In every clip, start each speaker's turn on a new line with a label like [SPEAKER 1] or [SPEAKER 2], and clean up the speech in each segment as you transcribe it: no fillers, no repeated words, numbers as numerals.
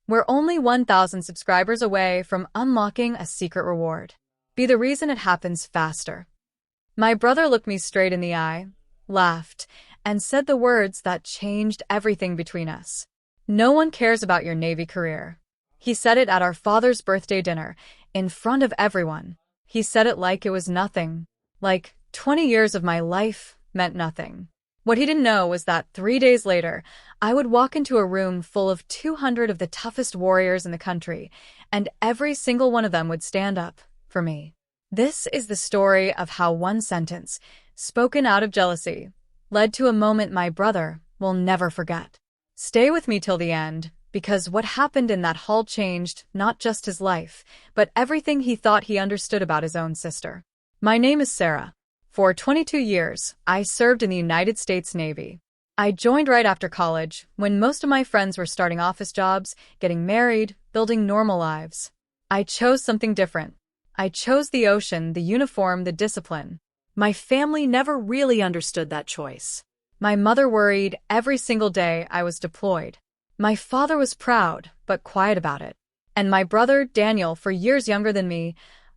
[SPEAKER 1] We're only 1,000 subscribers away from unlocking a secret reward. Be the reason it happens faster. My brother looked me straight in the eye, laughed, and said the words that changed everything between us. No one cares about your Navy career. He said it at our father's birthday dinner, in front of everyone. He said it like it was nothing. Like 20 years of my life meant nothing. What he didn't know was that 3 days later, I would walk into a room full of 200 of the toughest warriors in the country, and every single one of them would stand up for me. This is the story of how one sentence, spoken out of jealousy, led to a moment my brother will never forget. Stay with me till the end, because what happened in that hall changed not just his life, but everything he thought he understood about his own sister. My name is Sarah. For 22 years, I served in the United States Navy. I joined right after college, when most of my friends were starting office jobs, getting married, building normal lives. I chose something different. I chose the ocean, the uniform, the discipline. My family never really understood that choice. My mother worried every single day I was deployed. My father was proud, but quiet about it. And my brother, Daniel, for years younger than me,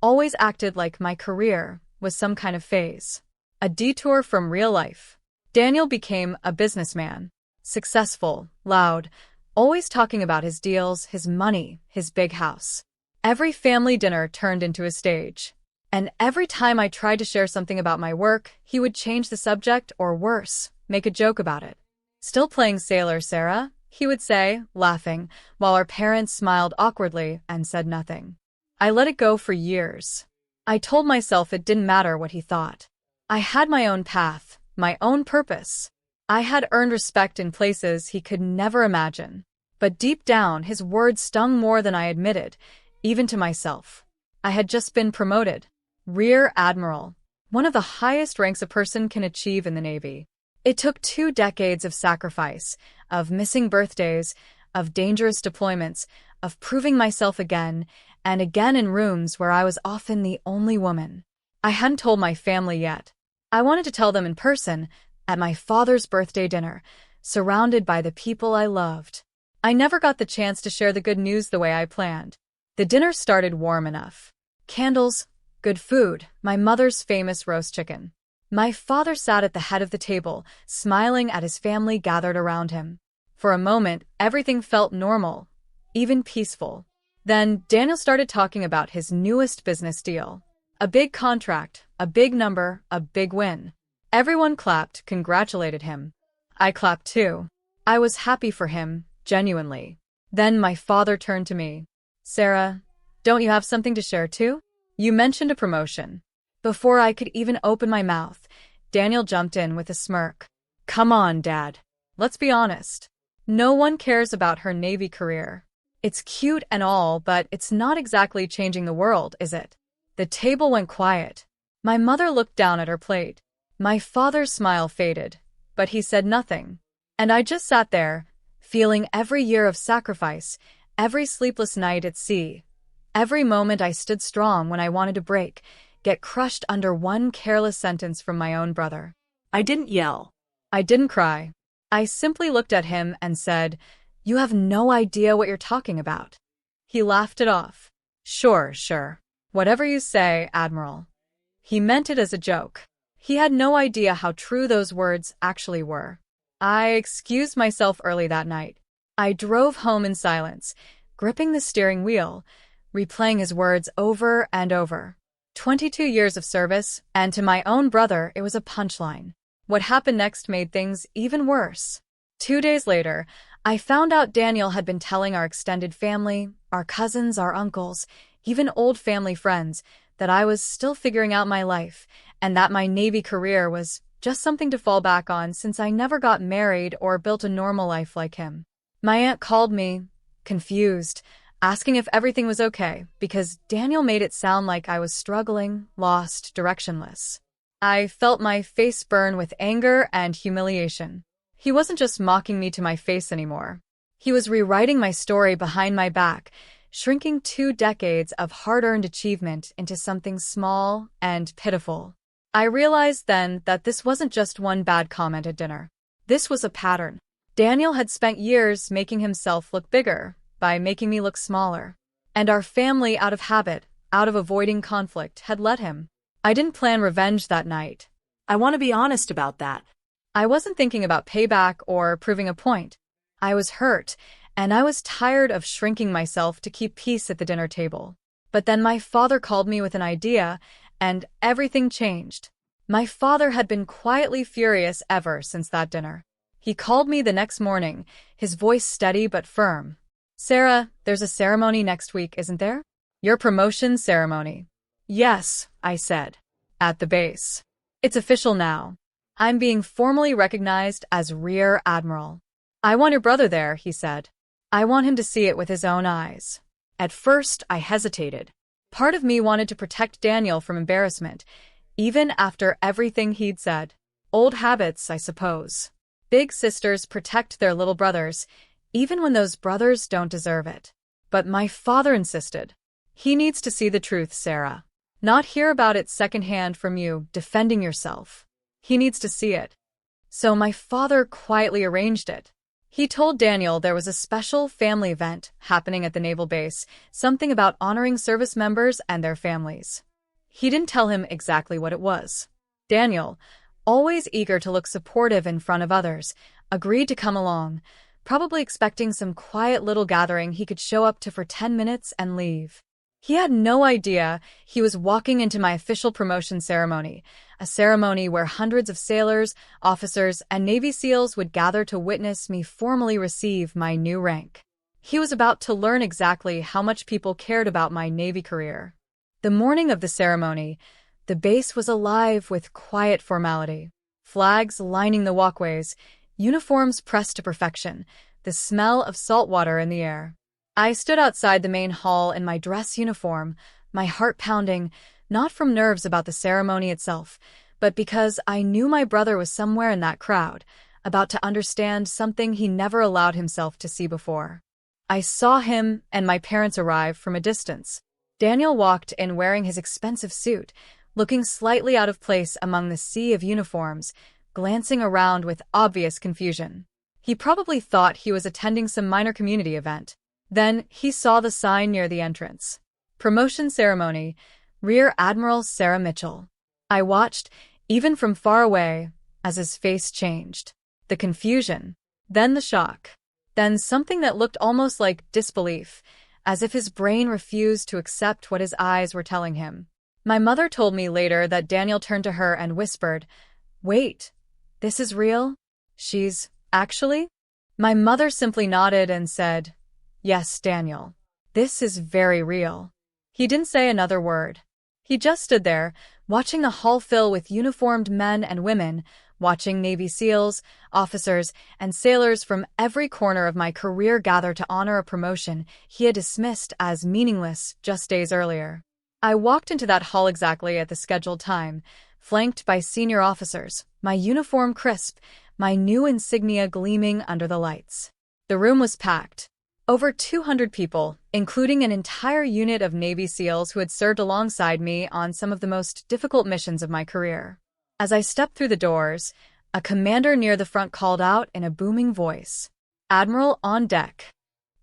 [SPEAKER 1] always acted like my career was some kind of phase. A detour from real life. Daniel became a businessman. Successful, loud, always talking about his deals, his money, his big house. Every family dinner turned into a stage. And every time I tried to share something about my work, he would change the subject or worse, make a joke about it. Still playing sailor, Sarah? He would say, laughing, while our parents smiled awkwardly and said nothing. I let it go for years. I told myself it didn't matter what he thought. I had my own path, my own purpose. I had earned respect in places he could never imagine. But deep down, his words stung more than I admitted, even to myself. I had just been promoted. Rear Admiral, one of the highest ranks a person can achieve in the Navy. It took 2 decades of sacrifice, of missing birthdays, of dangerous deployments, of proving myself again and again in rooms where I was often the only woman. I hadn't told my family yet. I wanted to tell them in person, at my father's birthday dinner, surrounded by the people I loved. I never got the chance to share the good news the way I planned. The dinner started warm enough. Candles, good food, my mother's famous roast chicken. My father sat at the head of the table, smiling at his family gathered around him. For a moment, everything felt normal, even peaceful. Then Daniel started talking about his newest business deal. A big contract, a big number, a big win. Everyone clapped, congratulated him. I clapped too. I was happy for him, genuinely. Then my father turned to me. Sarah, don't you have something to share too? You mentioned a promotion. Before I could even open my mouth, Daniel jumped in with a smirk. Come on, Dad. Let's be honest. No one cares about her Navy career. It's cute and all, but it's not exactly changing the world, is it? The table went quiet. My mother looked down at her plate. My father's smile faded, but he said nothing. And I just sat there, feeling every year of sacrifice, every sleepless night at sea, every moment I stood strong when I wanted to break, get crushed under one careless sentence from my own brother.
[SPEAKER 2] I didn't yell.
[SPEAKER 1] I didn't cry. I simply looked at him and said, "You have no idea what you're talking about." He laughed it off. Sure. Whatever you say, Admiral." He meant it as a joke. He had no idea how true those words actually were. I excused myself early that night. I drove home in silence, gripping the steering wheel, replaying his words over and over. 22 years of service, and to my own brother, it was a punchline. What happened next made things even worse. 2 days later, I found out Daniel had been telling our extended family, our cousins, our uncles, even old family friends, that I was still figuring out my life, and that my Navy career was just something to fall back on since I never got married or built a normal life like him. My aunt called me, confused, asking if everything was okay, because Daniel made it sound like I was struggling, lost, directionless. I felt my face burn with anger and humiliation. He wasn't just mocking me to my face anymore. He was rewriting my story behind my back, shrinking 2 decades of hard-earned achievement into something small and pitiful. I realized then that this wasn't just one bad comment at dinner. This was a pattern. Daniel had spent years making himself look bigger, by making me look smaller. And our family, out of habit, out of avoiding conflict, had let him. I didn't plan revenge that night.
[SPEAKER 2] I want to be honest about that.
[SPEAKER 1] I wasn't thinking about payback or proving a point. I was hurt, and I was tired of shrinking myself to keep peace at the dinner table. But then my father called me with an idea, and everything changed. My father had been quietly furious ever since that dinner. He called me the next morning, his voice steady but firm. "Sarah, there's a ceremony next week, isn't there? Your promotion ceremony." "Yes," I said. "At the base. It's official now. I'm being formally recognized as Rear Admiral." "I want your brother there," he said. "I want him to see it with his own eyes." At first, I hesitated. Part of me wanted to protect Daniel from embarrassment, even after everything he'd said. Old habits, I suppose. Big sisters protect their little brothers, even when those brothers don't deserve it. But my father insisted. "He needs to see the truth, Sarah. Not hear about it secondhand from you, defending yourself. He needs to see it." So my father quietly arranged it. He told Daniel there was a special family event happening at the naval base, something about honoring service members and their families. He didn't tell him exactly what it was. Daniel, always eager to look supportive in front of others, agreed to come along, probably expecting some quiet little gathering he could show up to for 10 minutes and leave. He had no idea he was walking into my official promotion ceremony, a ceremony where hundreds of sailors, officers, and Navy SEALs would gather to witness me formally receive my new rank. He was about to learn exactly how much people cared about my Navy career. The morning of the ceremony, the base was alive with quiet formality. Flags lining the walkways, uniforms pressed to perfection, the smell of salt water in the air. I stood outside the main hall in my dress uniform, my heart pounding, not from nerves about the ceremony itself, but because I knew my brother was somewhere in that crowd, about to understand something he never allowed himself to see before. I saw him and my parents arrive from a distance. Daniel walked in wearing his expensive suit, looking slightly out of place among the sea of uniforms, glancing around with obvious confusion. He probably thought he was attending some minor community event. Then he saw the sign near the entrance. Promotion Ceremony, Rear Admiral Sarah Mitchell. I watched, even from far away, as his face changed. The confusion, then the shock, then something that looked almost like disbelief, as if his brain refused to accept what his eyes were telling him. My mother told me later that Daniel turned to her and whispered, "Wait, this is real? She's actually?" My mother simply nodded and said, "Yes, Daniel. This is very real." He didn't say another word. He just stood there, watching the hall fill with uniformed men and women, watching Navy SEALs, officers, and sailors from every corner of my career gather to honor a promotion he had dismissed as meaningless just days earlier. I walked into that hall exactly at the scheduled time, flanked by senior officers, my uniform crisp, my new insignia gleaming under the lights. The room was packed. Over 200 people, including an entire unit of Navy SEALs who had served alongside me on some of the most difficult missions of my career. As I stepped through the doors, a commander near the front called out in a booming voice, "Admiral on deck."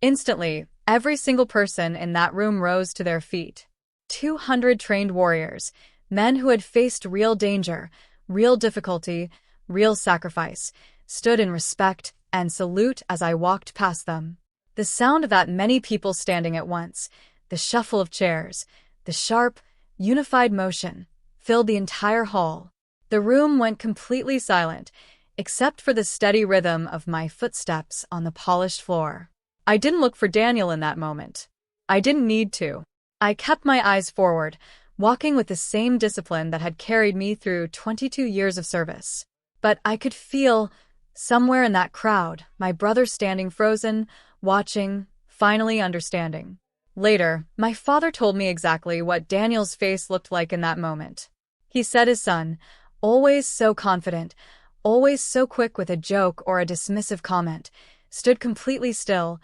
[SPEAKER 1] Instantly, every single person in that room rose to their feet. 200 trained warriors, men who had faced real danger, real difficulty, real sacrifice, stood in respect and salute as I walked past them. The sound of that many people standing at once, the shuffle of chairs, the sharp, unified motion, filled the entire hall. The room went completely silent, except for the steady rhythm of my footsteps on the polished floor. I didn't look for Daniel in that moment. I didn't need to. I kept my eyes forward, walking with the same discipline that had carried me through 22 years of service. But I could feel, somewhere in that crowd, my brother standing frozen, watching, finally understanding. Later, my father told me exactly what Daniel's face looked like in that moment. He said his son, always so confident, always so quick with a joke or a dismissive comment, stood completely still,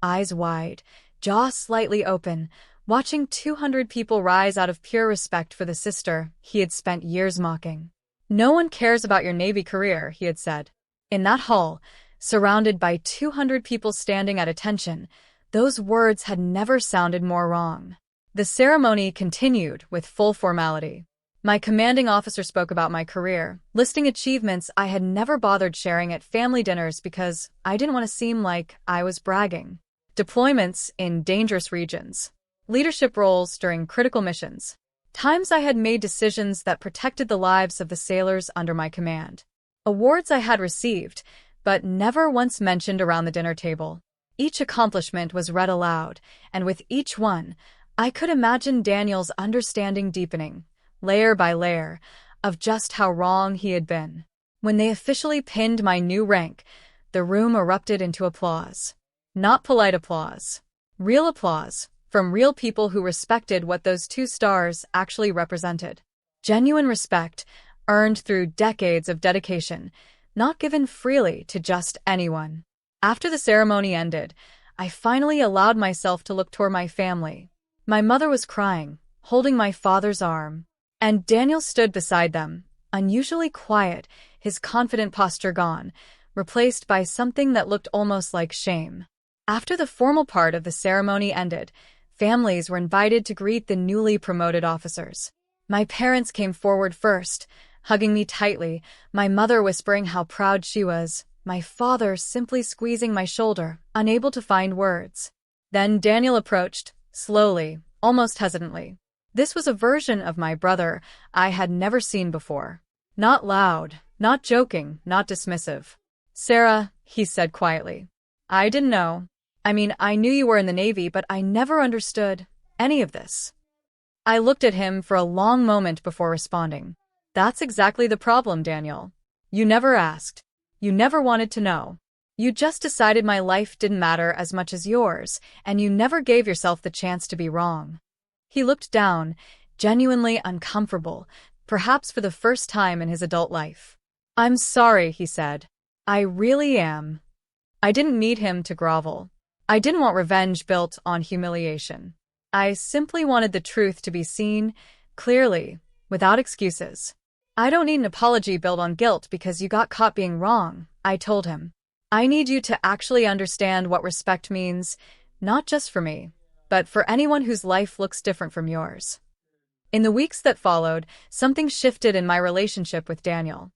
[SPEAKER 1] eyes wide, jaw slightly open, watching 200 people rise out of pure respect for the sister he had spent years mocking. "No one cares about your Navy career," he had said. In that hall, surrounded by 200 people standing at attention, Those words had never sounded more wrong. The ceremony continued with full formality. My commanding officer spoke about my career, listing achievements I had never bothered sharing at family dinners because I didn't want to seem like I was bragging. Deployments in dangerous regions, leadership roles during critical missions, times I had made decisions that protected the lives of the sailors under my command. Awards I had received, but never once mentioned around the dinner table. Each accomplishment was read aloud, and with each one, I could imagine Daniel's understanding deepening, layer by layer, of just how wrong he had been. When they officially pinned my new rank, the room erupted into applause. Not polite applause. Real applause, from real people who respected what those 2 stars actually represented. Genuine respect, earned through decades of dedication, not given freely to just anyone. After the ceremony ended, I finally allowed myself to look toward my family. My mother was crying, holding my father's arm, and Daniel stood beside them, unusually quiet, his confident posture gone, replaced by something that looked almost like shame. After the formal part of the ceremony ended, families were invited to greet the newly promoted officers. My parents came forward first, hugging me tightly, my mother whispering how proud she was, my father simply squeezing my shoulder, unable to find words. Then Daniel approached, slowly, almost hesitantly. This was a version of my brother I had never seen before. Not loud, not joking, not dismissive. "Sarah," he said quietly, "I didn't know. I knew you were in the Navy, but I never understood any of this." I looked at him for a long moment before responding. "That's exactly the problem, Daniel. You never asked. You never wanted to know. You just decided my life didn't matter as much as yours, and you never gave yourself the chance to be wrong." He looked down, genuinely uncomfortable, perhaps for the first time in his adult life. "I'm sorry," he said. "I really am." I didn't need him to grovel. I didn't want revenge built on humiliation. I simply wanted the truth to be seen, clearly, without excuses. "I don't need an apology built on guilt because you got caught being wrong," I told him. "I need you to actually understand what respect means, not just for me, but for anyone whose life looks different from yours." In the weeks that followed, something shifted in my relationship with Daniel.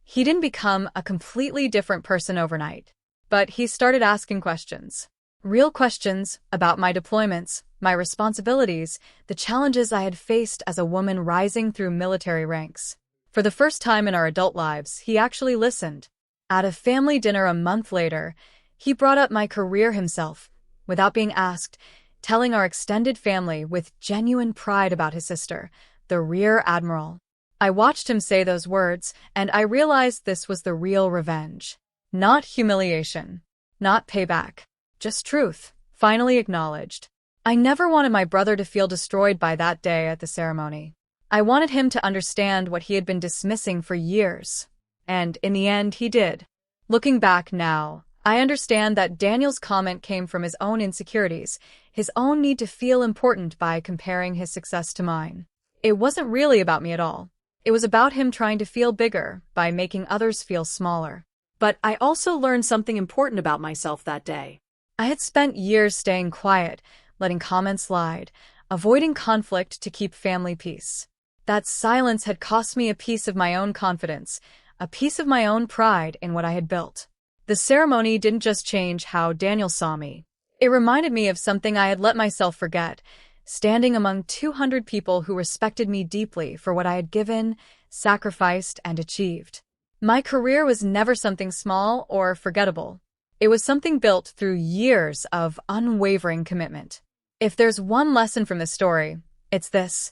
[SPEAKER 1] He didn't become a completely different person overnight, but he started asking questions. Real questions about my deployments, my responsibilities, the challenges I had faced as a woman rising through military ranks. For the first time in our adult lives, he actually listened. At a family dinner a month later, he brought up my career himself, without being asked, telling our extended family with genuine pride about his sister, the Rear Admiral. I watched him say those words, and I realized this was the real revenge. Not humiliation. Not payback. Just truth, finally acknowledged. I never wanted my brother to feel destroyed by that day at the ceremony. I wanted him to understand what he had been dismissing for years. And in the end, he did. Looking back now, I understand that Daniel's comment came from his own insecurities, his own need to feel important by comparing his success to mine. It wasn't really about me at all. It was about him trying to feel bigger by making others feel smaller.
[SPEAKER 2] But I also learned something important about myself that day.
[SPEAKER 1] I had spent years staying quiet, letting comments slide, avoiding conflict to keep family peace. That silence had cost me a piece of my own confidence, a piece of my own pride in what I had built. The ceremony didn't just change how Daniel saw me. It reminded me of something I had let myself forget, standing among 200 people who respected me deeply for what I had given, sacrificed, and achieved. My career was never something small or forgettable. It was something built through years of unwavering commitment. If there's one lesson from this story, it's this: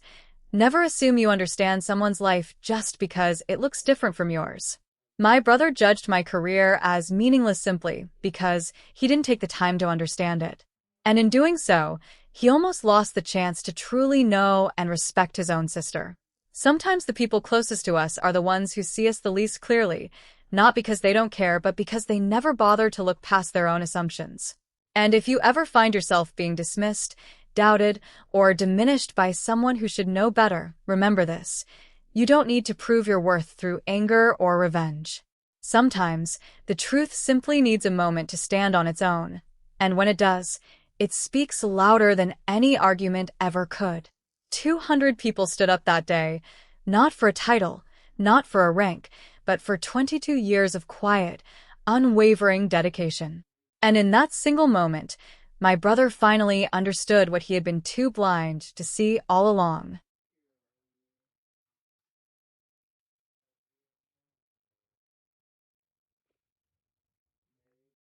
[SPEAKER 1] never assume you understand someone's life just because it looks different from yours. My brother judged my career as meaningless simply because he didn't take the time to understand it. And in doing so, he almost lost the chance to truly know and respect his own sister. Sometimes the people closest to us are the ones who see us the least clearly, not because they don't care, but because they never bother to look past their own assumptions. And if you ever find yourself being dismissed, doubted, or diminished by someone who should know better, remember this: you don't need to prove your worth through anger or revenge. Sometimes, the truth simply needs a moment to stand on its own. And when it does, It speaks louder than any argument ever could. 200 people stood up that day, not for a title, not for a rank, but for 22 years of quiet, unwavering dedication. And in that single moment, my brother finally understood what he had been too blind to see all along.